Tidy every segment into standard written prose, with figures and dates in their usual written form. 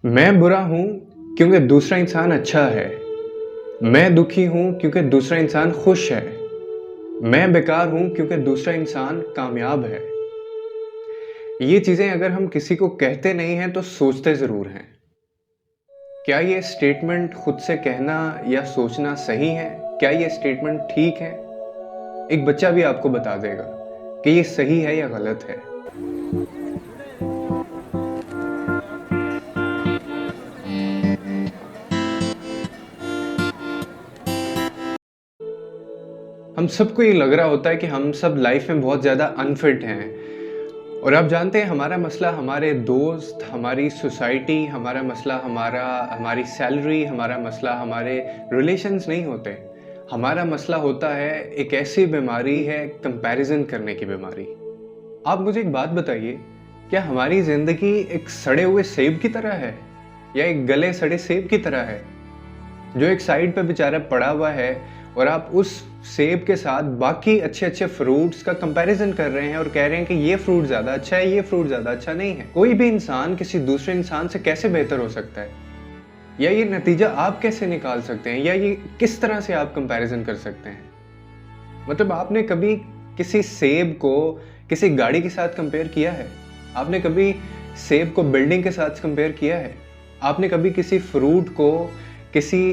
मैं बुरा हूँ क्योंकि दूसरा इंसान अच्छा है। मैं दुखी हूँ क्योंकि दूसरा इंसान खुश है। मैं बेकार हूँ क्योंकि दूसरा इंसान कामयाब है। ये चीज़ें अगर हम किसी को कहते नहीं हैं तो सोचते ज़रूर हैं। क्या ये स्टेटमेंट खुद से कहना या सोचना सही है? क्या ये स्टेटमेंट ठीक है? एक बच्चा भी आपको बता देगा कि ये सही है या गलत है। हम सबको ये लग रहा होता है कि हम सब लाइफ में बहुत ज़्यादा अनफिट हैं। और आप जानते हैं हमारा मसला हमारे दोस्त, हमारी सोसाइटी, हमारा मसला हमारी सैलरी, हमारा मसला हमारे रिलेशंस नहीं होते। हमारा मसला होता है एक ऐसी बीमारी है कंपैरिजन करने की बीमारी। आप मुझे एक बात बताइए, क्या हमारी ज़िंदगी एक सड़े हुए सेब की तरह है या एक गले सड़े सेब की तरह है? जो एक साइड पे बेचारा पड़ा हुआ है और आप उस सेब के साथ बाकी अच्छे-अच्छे फ्रूट्स का कंपैरिजन कर रहे हैं और कह रहे हैं कि ये फ्रूट ज़्यादा अच्छा है, ये फ्रूट ज़्यादा अच्छा नहीं है। कोई भी इंसान किसी दूसरे इंसान से कैसे बेहतर हो सकता है? या ये नतीजा आप कैसे निकाल सकते हैं? या ये किस तरह से आप कंपैरिजन कर सकते हैं? मतलब आपने कभी किसी सेब को किसी गाड़ी के साथ कंपेयर किया है? आपने कभी सेब को बिल्डिंग के साथ कंपेयर किया है? आपने कभी किसी फ्रूट को किसी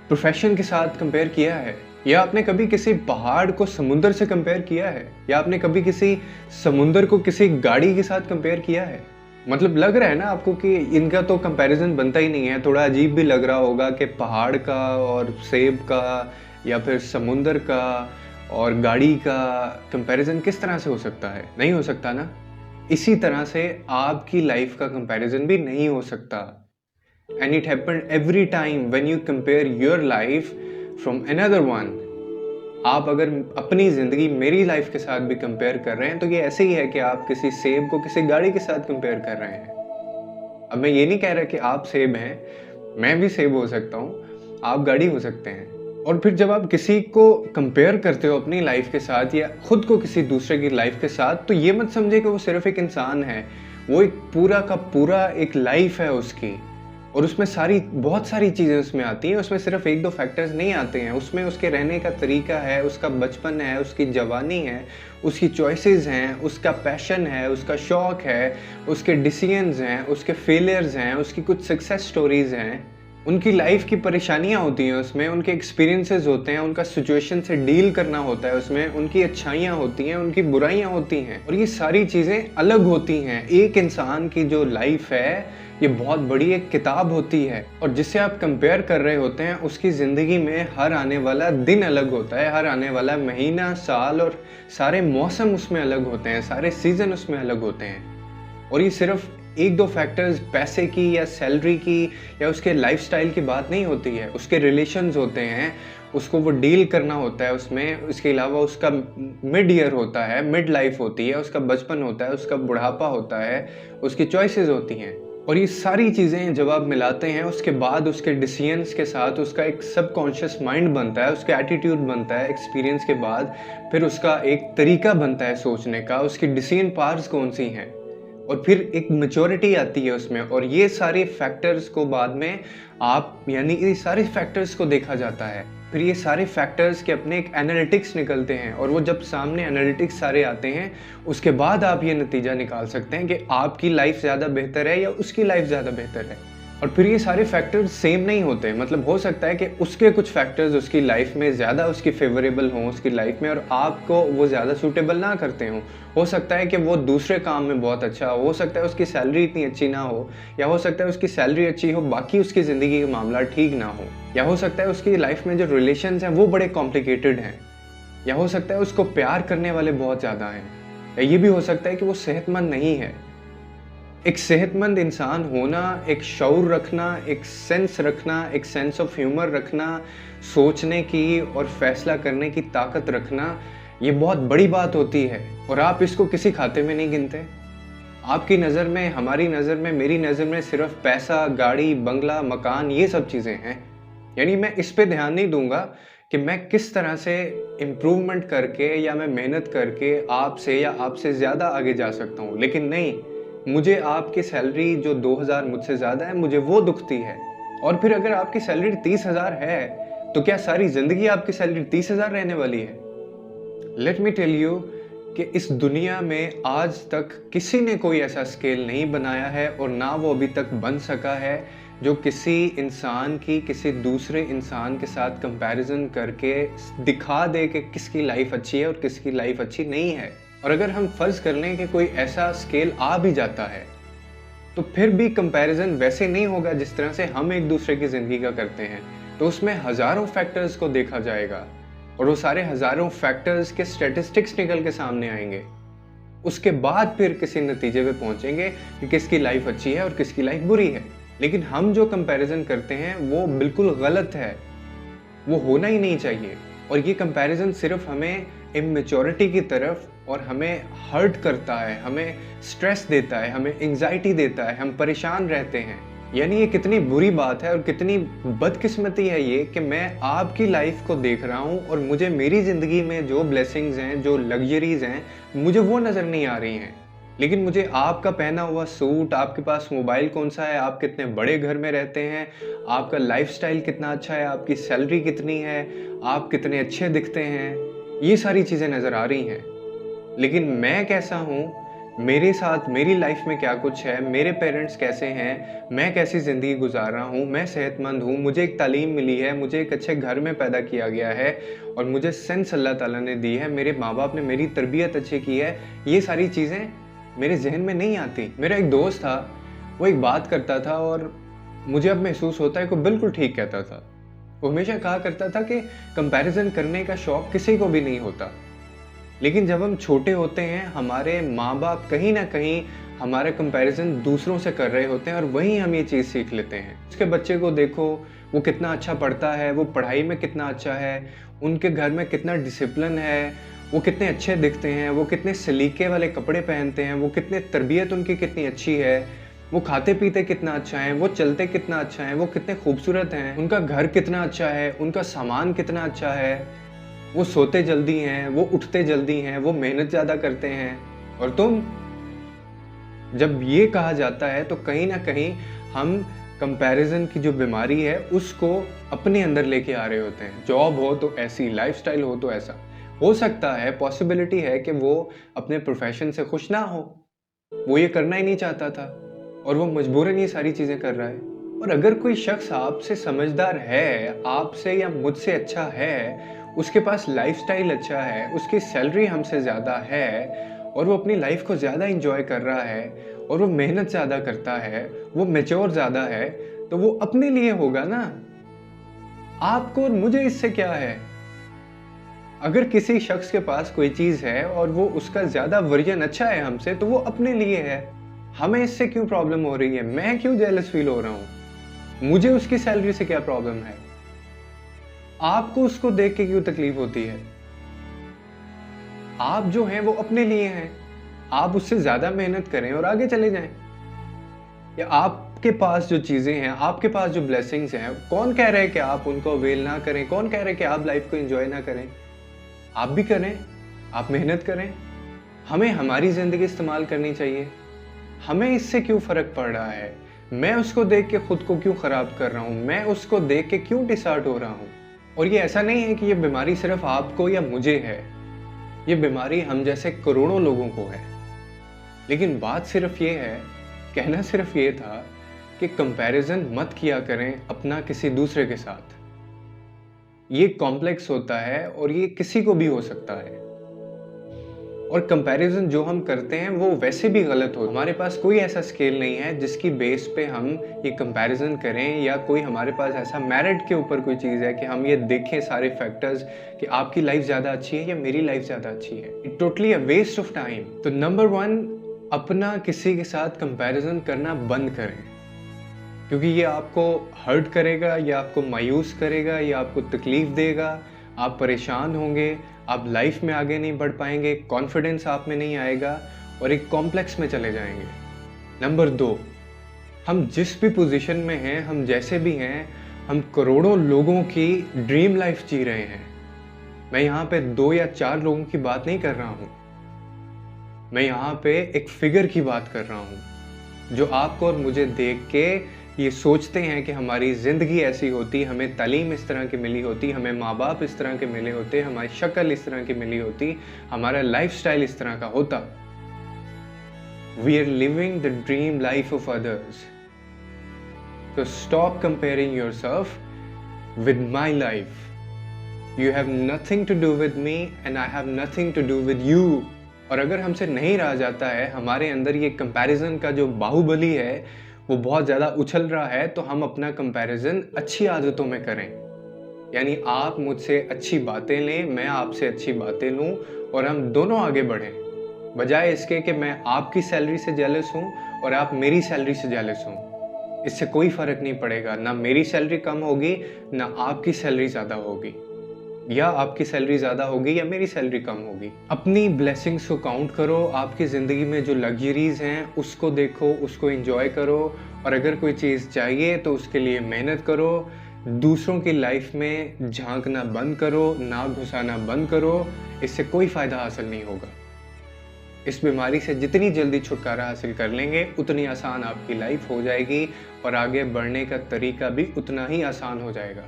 प्रोफेशन के साथ कंपेयर किया है? या आपने कभी किसी पहाड़ को समुंदर से कंपेयर किया है? या आपने कभी किसी समुंदर को किसी गाड़ी के साथ कंपेयर किया है? मतलब लग रहा है ना आपको कि इनका तो कंपैरिजन बनता ही नहीं है। थोड़ा अजीब भी लग रहा होगा कि पहाड़ का और सेब का या फिर समुंदर का और गाड़ी का कंपैरिजन किस तरह से हो सकता है? नहीं हो सकता ना। इसी तरह से आपकी लाइफ का कंपैरिजन भी नहीं हो सकता। And it happened every time when you compare your life from another one. आप अगर अपनी ज़िंदगी मेरी लाइफ के साथ भी कंपेयर कर रहे हैं तो ये ऐसे ही है कि आप किसी सेब को किसी गाड़ी के साथ कंपेयर कर रहे हैं। अब मैं ये नहीं कह रहा कि आप सेब हैं, मैं भी सेब हो सकता हूँ, आप गाड़ी हो सकते हैं। और फिर जब आप किसी को कंपेयर करते हो अपनी लाइफ के साथ या खुद को किसी दूसरे की लाइफ के साथ, तो ये मत समझे कि वो सिर्फ एक इंसान है। वो एक पूरा का पूरा एक लाइफ है उसकी। और उसमें बहुत सारी चीज़ें उसमें आती हैं। उसमें सिर्फ 1-2 फैक्टर्स नहीं आते हैं। उसमें उसके रहने का तरीका है, उसका बचपन है, उसकी जवानी है, उसकी चॉइसेस हैं, उसका पैशन है, उसका शौक है, उसके डिसीजंस हैं, उसके फेलियर्स हैं, उसकी कुछ सक्सेस स्टोरीज़ हैं। उनकी लाइफ की परेशानियाँ होती हैं उसमें, उनके एक्सपीरियंसेस होते हैं, उनका सिचुएशन से डील करना होता है उसमें, उनकी अच्छाइयाँ होती हैं, उनकी बुराइयाँ होती हैं और ये सारी चीज़ें अलग होती हैं। एक इंसान की जो लाइफ है, ये बहुत बड़ी एक किताब होती है और जिससे आप कंपेयर कर रहे होते हैं, उसकी ज़िंदगी में हर आने वाला दिन अलग होता है, हर आने वाला महीना, साल और सारे मौसम उसमें अलग होते हैं, सारे सीज़न उसमें अलग होते हैं। और ये सिर्फ 1-2 फैक्टर्स पैसे की या सैलरी की या उसके लाइफ़स्टाइल की बात नहीं होती है, उसके रिलेशंस होते हैं, उसको वो डील करना होता है उसमें, उसके अलावा उसका मिड ईयर होता है, मिड लाइफ़ होती है, उसका बचपन होता है, उसका बुढ़ापा होता है, उसकी चॉइसेस होती हैं। और ये सारी चीज़ें जब आप मिलाते हैं उसके बाद उसके डिसीजंस के साथ उसका एक सबकॉन्शियस माइंड बनता है, उसका एटीट्यूड बनता है एक्सपीरियंस के बाद, फिर उसका एक तरीका बनता है सोचने का, उसकी डिसीजन पावर्स कौन-सी हैं। और फिर एक मैच्योरिटी आती है उसमें और ये सारे फैक्टर्स को बाद में आप यानी ये सारे फैक्टर्स को देखा जाता है। फिर ये सारे फैक्टर्स के अपने एक एनालिटिक्स निकलते हैं और वो जब सामने एनालिटिक्स सारे आते हैं, उसके बाद आप ये नतीजा निकाल सकते हैं कि आपकी लाइफ ज़्यादा बेहतर है या उसकी लाइफ ज़्यादा बेहतर है। और फिर ये सारे फैक्टर्स सेम नहीं होते, मतलब हो सकता है कि उसके कुछ फैक्टर्स उसकी लाइफ में ज़्यादा उसकी फेवरेबल हों उसकी लाइफ में और आपको वो ज़्यादा सूटेबल ना करते हों। हो सकता है कि वो दूसरे काम में बहुत अच्छा हो सकता है उसकी सैलरी इतनी अच्छी ना हो, या हो सकता है उसकी सैलरी अच्छी हो, बाकी उसकी ज़िंदगी के मामला ठीक ना हो, या हो सकता है उसकी लाइफ में जो रिलेशंस हैं वो बड़े कॉम्प्लिकेटेड हैं, या हो सकता है उसको प्यार करने वाले बहुत ज़्यादा हैं, या ये भी हो सकता है कि वो सेहतमंद नहीं है। एक सेहतमंद इंसान होना, एक शऊर रखना, एक सेंस रखना, एक सेंस ऑफ ह्यूमर रखना, सोचने की और फैसला करने की ताकत रखना, ये बहुत बड़ी बात होती है और आप इसको किसी खाते में नहीं गिनते। आपकी नज़र में, हमारी नज़र में, मेरी नज़र में सिर्फ पैसा, गाड़ी, बंगला, मकान ये सब चीज़ें हैं। यानी मैं इस पे ध्यान नहीं दूँगा कि मैं किस तरह से इम्प्रूवमेंट करके या मैं मेहनत करके आपसे या आपसे ज़्यादा आगे जा सकता हूँ। लेकिन नहीं, मुझे आपकी सैलरी जो 2000 मुझसे ज़्यादा है, मुझे वो दुखती है। और फिर अगर आपकी सैलरी 30,000 है, तो क्या सारी ज़िंदगी आपकी सैलरी 30,000 रहने वाली है? लेट मी टेल यू कि इस दुनिया में आज तक किसी ने कोई ऐसा स्केल नहीं बनाया है और ना वो अभी तक बन सका है जो किसी इंसान की किसी दूसरे इंसान के साथ कंपैरिजन करके दिखा दे कि किसकी लाइफ अच्छी है और किसकी लाइफ अच्छी नहीं है। और अगर हम फर्ज कर लें कि कोई ऐसा स्केल आ भी जाता है, तो फिर भी कंपैरिजन वैसे नहीं होगा जिस तरह से हम एक दूसरे की ज़िंदगी का करते हैं। तो उसमें हज़ारों फैक्टर्स को देखा जाएगा और वो सारे हज़ारों फैक्टर्स के स्टैटिस्टिक्स निकल के सामने आएंगे। उसके बाद फिर किसी नतीजे पे पहुंचेंगे कि किसकी लाइफ अच्छी है और किसकी लाइफ बुरी है। लेकिन हम जो कंपैरिजन करते हैं वो बिल्कुल गलत है, वो होना ही नहीं चाहिए। और ये कंपैरिजन सिर्फ हमें इमेच्योरिटी की तरफ और हमें हर्ट करता है, हमें स्ट्रेस देता है, हमें एंजाइटी देता है, हम परेशान रहते हैं। यानी ये कितनी बुरी बात है और कितनी बदकिस्मती है ये कि मैं आपकी लाइफ को देख रहा हूँ और मुझे मेरी ज़िंदगी में जो ब्लेसिंग्स हैं, जो लग्जरीज हैं, मुझे वो नज़र नहीं आ रही हैं। लेकिन मुझे आपका पहना हुआ सूट, आपके पास मोबाइल कौन सा है, आप कितने बड़े घर में रहते हैं, आपका लाइफस्टाइल कितना अच्छा है, आपकी सैलरी कितनी है, आप कितने अच्छे दिखते हैं, ये सारी चीज़ें नज़र आ रही हैं। लेकिन मैं कैसा हूँ, मेरे साथ मेरी लाइफ में क्या कुछ है, मेरे पेरेंट्स कैसे हैं, मैं कैसी ज़िंदगी गुजार रहा हूँ, मैं सेहतमंद हूँ, मुझे एक तालीम मिली है, मुझे एक अच्छे घर में पैदा किया गया है और मुझे सेंस अल्लाह ताला ने दी है, मेरे माँ बाप ने मेरी तरबियत अच्छी की है, ये सारी चीज़ें मेरे जहन में नहीं आती। मेरा एक दोस्त था, वो एक बात करता था और मुझे अब महसूस होता है कि वो बिल्कुल ठीक कहता था। वो हमेशा कहा करता था कि कंपैरिजन करने का शौक किसी को भी नहीं होता, लेकिन जब हम छोटे होते हैं हमारे माँ बाप कहीं ना कहीं हमारा कंपैरिजन दूसरों से कर रहे होते हैं और वहीं हम ये चीज़ सीख लेते हैं। उसके बच्चे को देखो, वो कितना अच्छा पढ़ता है, वो पढ़ाई में कितना अच्छा है, उनके घर में कितना डिसिप्लिन है, वो कितने अच्छे दिखते हैं, वो कितने सलीके वाले कपड़े पहनते हैं, वो कितने तरबियत उनकी कितनी अच्छी है, वो खाते पीते कितना अच्छा है, वो चलते कितना अच्छा है, वो कितने खूबसूरत हैं, उनका घर कितना अच्छा है, उनका सामान कितना अच्छा है, वो सोते जल्दी हैं, वो उठते जल्दी हैं, वो मेहनत ज़्यादा करते हैं। और तुम, जब ये कहा जाता है तो कहीं ना कहीं हम कंपैरिजन की जो बीमारी है उसको अपने अंदर लेके आ रहे होते हैं। जॉब हो तो ऐसी, लाइफस्टाइल हो तो ऐसा। हो सकता है, पॉसिबिलिटी है कि वो अपने प्रोफेशन से खुश ना हो, वो ये करना ही नहीं चाहता था और वो मजबूरन ये सारी चीज़ें कर रहा है। और अगर कोई शख्स आपसे समझदार है, आपसे या मुझसे अच्छा है, उसके पास लाइफस्टाइल अच्छा है, उसकी सैलरी हमसे ज़्यादा है और वो अपनी लाइफ को ज़्यादा इंजॉय कर रहा है और वो मेहनत ज़्यादा करता है, वो मैच्योर ज़्यादा है, तो वो अपने लिए होगा ना। आपको और मुझे इससे क्या है? अगर किसी शख्स के पास कोई चीज़ है और वो उसका ज़्यादा वर्जन अच्छा है हमसे, तो वो अपने लिए है। हमें इससे क्यों प्रॉब्लम हो रही है? मैं क्यों जेलस फील हो रहा हूँ? मुझे उसकी सैलरी से क्या प्रॉब्लम है? आपको उसको देख के क्यों तकलीफ होती है? आप जो हैं वो अपने लिए हैं। आप उससे ज़्यादा मेहनत करें और आगे चले जाएं। या आपके पास जो चीज़ें हैं, आपके पास जो ब्लेसिंग्स हैं, कौन कह रहा है कि आप उनको अवेल ना करें? कौन कह रहा है कि आप लाइफ को एंजॉय ना करें? आप भी करें, आप मेहनत करें। हमें हमारी ज़िंदगी इस्तेमाल करनी चाहिए। हमें इससे क्यों फ़र्क पड़ रहा है? मैं उसको देख के खुद को क्यों ख़राब कर रहा हूँ? मैं उसको देख के क्यों डिसहार्ट हो रहा हूँ? और ये ऐसा नहीं है कि ये बीमारी सिर्फ आपको या मुझे है, ये बीमारी हम जैसे करोड़ों लोगों को है। लेकिन बात सिर्फ ये है, कहना सिर्फ ये था कि कंपैरिजन मत किया करें अपना किसी दूसरे के साथ। ये कॉम्प्लेक्स होता है और ये किसी को भी हो सकता है। और कंपैरिजन जो हम करते हैं वो वैसे भी गलत हो। हमारे पास कोई ऐसा स्केल नहीं है जिसकी बेस पे हम ये कंपैरिजन करें, या कोई हमारे पास ऐसा मेरिट के ऊपर कोई चीज़ है कि हम ये देखें सारे फैक्टर्स कि आपकी लाइफ ज़्यादा अच्छी है या मेरी लाइफ ज़्यादा अच्छी है। It totally a waste of time. तो नंबर 1, अपना किसी के साथ कंपैरिजन करना बंद करें, क्योंकि ये आपको हर्ट करेगा, या आपको मायूस करेगा, या आपको तकलीफ़ देगा। आप परेशान होंगे, आप लाइफ में आगे नहीं बढ़ पाएंगे, कॉन्फिडेंस आप में नहीं आएगा और एक कॉम्प्लेक्स में चले जाएंगे। नंबर 2, हम जिस भी पोजीशन में हैं, हम जैसे भी हैं, हम करोड़ों लोगों की ड्रीम लाइफ जी रहे हैं। मैं यहाँ पे 2 या 4 लोगों की बात नहीं कर रहा हूँ, मैं यहाँ पे एक फिगर की बात कर रहा हूँ। जो आपको और मुझे देख के ये सोचते हैं कि हमारी ज़िंदगी ऐसी होती, हमें तालीम इस तरह की मिली होती, हमें माँ-बाप इस तरह के मिले होते, हमारी शक्ल इस तरह की मिली होती, हमारा लाइफ़स्टाइल इस तरह का होता। We are living the dream life of others. So stop comparing yourself with my life. You have nothing to do with me and I have nothing to do with you. और अगर हमसे नहीं रहा जाता है, हमारे अंदर ये कंपैरिजन का जो बाहुबली है वो बहुत ज़्यादा उछल रहा है, तो हम अपना कंपैरिजन अच्छी आदतों में करें। यानी आप मुझसे अच्छी बातें लें, मैं आपसे अच्छी बातें लूँ और हम दोनों आगे बढ़ें, बजाय इसके कि मैं आपकी सैलरी से जेलस हूँ और आप मेरी सैलरी से जेलस हूँ। इससे कोई फ़र्क नहीं पड़ेगा, ना मेरी सैलरी कम होगी, ना आपकी सैलरी ज़्यादा होगी, या आपकी सैलरी ज़्यादा होगी या मेरी सैलरी कम होगी। अपनी ब्लेसिंग्स को काउंट करो, आपकी ज़िंदगी में जो लग्जरीज़ हैं उसको देखो, उसको एंजॉय करो, और अगर कोई चीज़ चाहिए तो उसके लिए मेहनत करो। दूसरों की लाइफ में झांकना बंद करो, नाक घुसाना बंद करो, इससे कोई फ़ायदा हासिल नहीं होगा। इस बीमारी से जितनी जल्दी छुटकारा हासिल कर लेंगे उतनी आसान आपकी लाइफ हो जाएगी और आगे बढ़ने का तरीका भी उतना ही आसान हो जाएगा।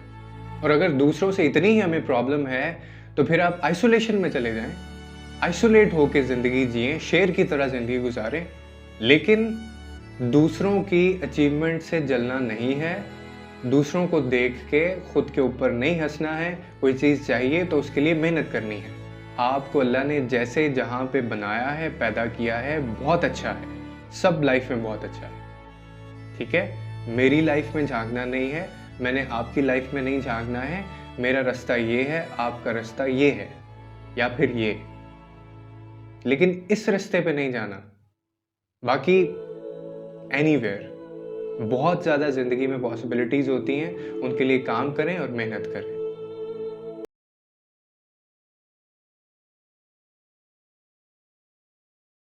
और अगर दूसरों से इतनी ही हमें प्रॉब्लम है तो फिर आप आइसोलेशन में चले जाएं, आइसोलेट होकर ज़िंदगी जिएं, शेर की तरह ज़िंदगी गुजारें, लेकिन दूसरों की अचीवमेंट से जलना नहीं है, दूसरों को देख के खुद के ऊपर नहीं हंसना है। कोई चीज़ चाहिए तो उसके लिए मेहनत करनी है। आपको अल्लाह ने जैसे जहाँ पे बनाया है, पैदा किया है, बहुत अच्छा है, सब लाइफ में बहुत अच्छा है, ठीक है। मेरी लाइफ में झांकना नहीं है, मैंने आपकी लाइफ में नहीं झांकना है। मेरा रास्ता ये है, आपका रास्ता ये है, या फिर ये, लेकिन इस रास्ते पे नहीं जाना। बाकी एनीवेयर बहुत ज़्यादा ज़िंदगी में पॉसिबिलिटीज़ होती हैं, उनके लिए काम करें और मेहनत करें।